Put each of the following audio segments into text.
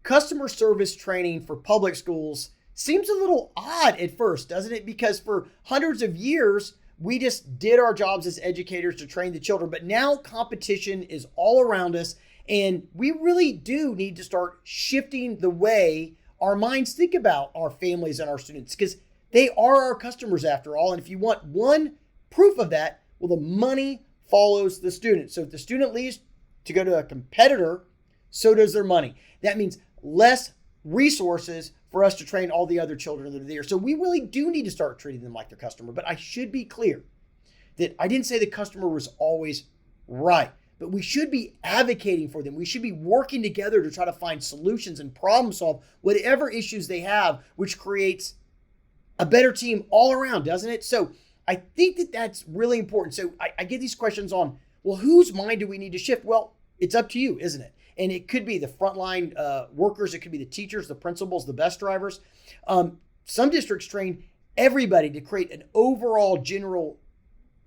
customer service training for public schools seems a little odd at first, doesn't it? Because for hundreds of years, we just did our jobs as educators to train the children, but now competition is all around us, and we really do need to start shifting the way our minds think about our families and our students, because they are our customers after all. And if you want one proof of that, well, the money follows the student. So if the student leaves to go to a competitor, so does their money. That means less resources for us to train all the other children that are there. So we really do need to start treating them like their customer. But I should be clear that I didn't say the customer was always right, but we should be advocating for them. We should be working together to try to find solutions and problem solve whatever issues they have, which creates a better team all around, doesn't it? So I think that that's really important. So I get these questions on, well, whose mind do we need to shift? Well, it's up to you, isn't it? And it could be the frontline workers. It could be the teachers, the principals, the bus drivers. Some districts train everybody to create an overall general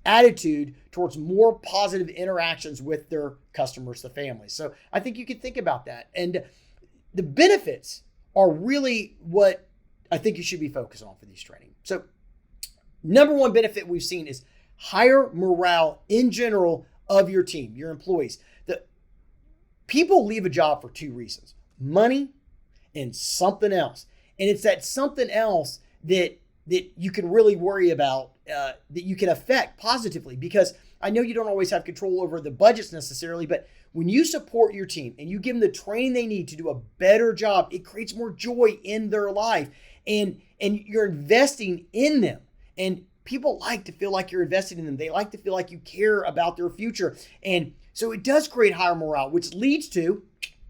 attitude towards more positive interactions with their customers, the families. So I think you could think about that. And the benefits are really what I think you should be focused on for these training. So number one benefit we've seen is higher morale in general of your team, your employees. The people leave a job for two reasons: money and something else. And it's that something else that you can really worry about, that you can affect positively, because I know you don't always have control over the budgets necessarily, but when you support your team and you give them the training they need to do a better job, it creates more joy in their life, and you're investing in them. And people like to feel like you're investing in them. They like to feel like you care about their future. And so it does create higher morale, which leads to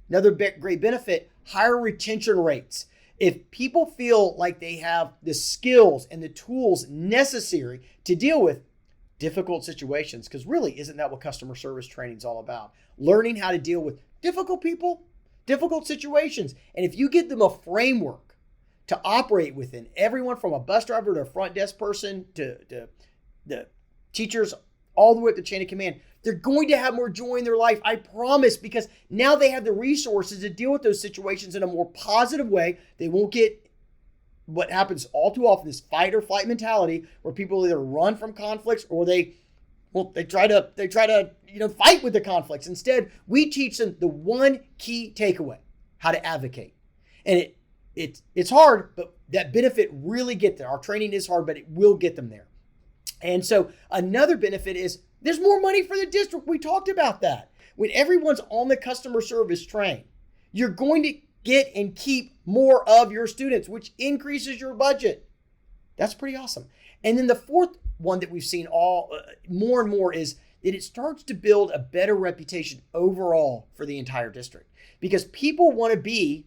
another great benefit: higher retention rates. If people feel like they have the skills and the tools necessary to deal with difficult situations, because really, isn't that what customer service training is all about? Learning how to deal with difficult people, difficult situations. And if you give them a framework to operate within, everyone from a bus driver to a front desk person to the teachers, all the way up the chain of command, they're going to have more joy in their life, I promise, because now they have the resources to deal with those situations in a more positive way. They won't get what happens all too often, this fight or flight mentality, where people either run from conflicts or they try to fight with the conflicts. Instead, we teach them the one key takeaway: how to advocate. And it's hard, but that benefit really get there. Our training is hard, but it will get them there. And so another benefit is there's more money for the district. We talked about that. When everyone's on the customer service train, you're going to get and keep more of your students, which increases your budget. That's pretty awesome. And then the fourth one that we've seen more and more is that it starts to build a better reputation overall for the entire district, because people want to be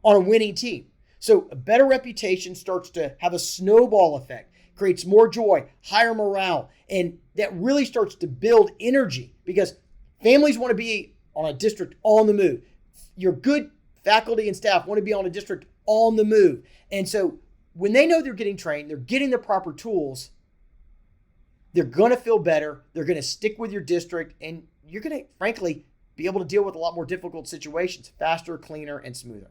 on a winning team. So a better reputation starts to have a snowball effect, creates more joy, higher morale, and that really starts to build energy, because families want to be on a district on the move. Your good faculty and staff want to be on a district on the move. And so when they know they're getting trained, they're getting the proper tools, they're going to feel better, they're going to stick with your district, and you're going to, frankly, be able to deal with a lot more difficult situations faster, cleaner, and smoother.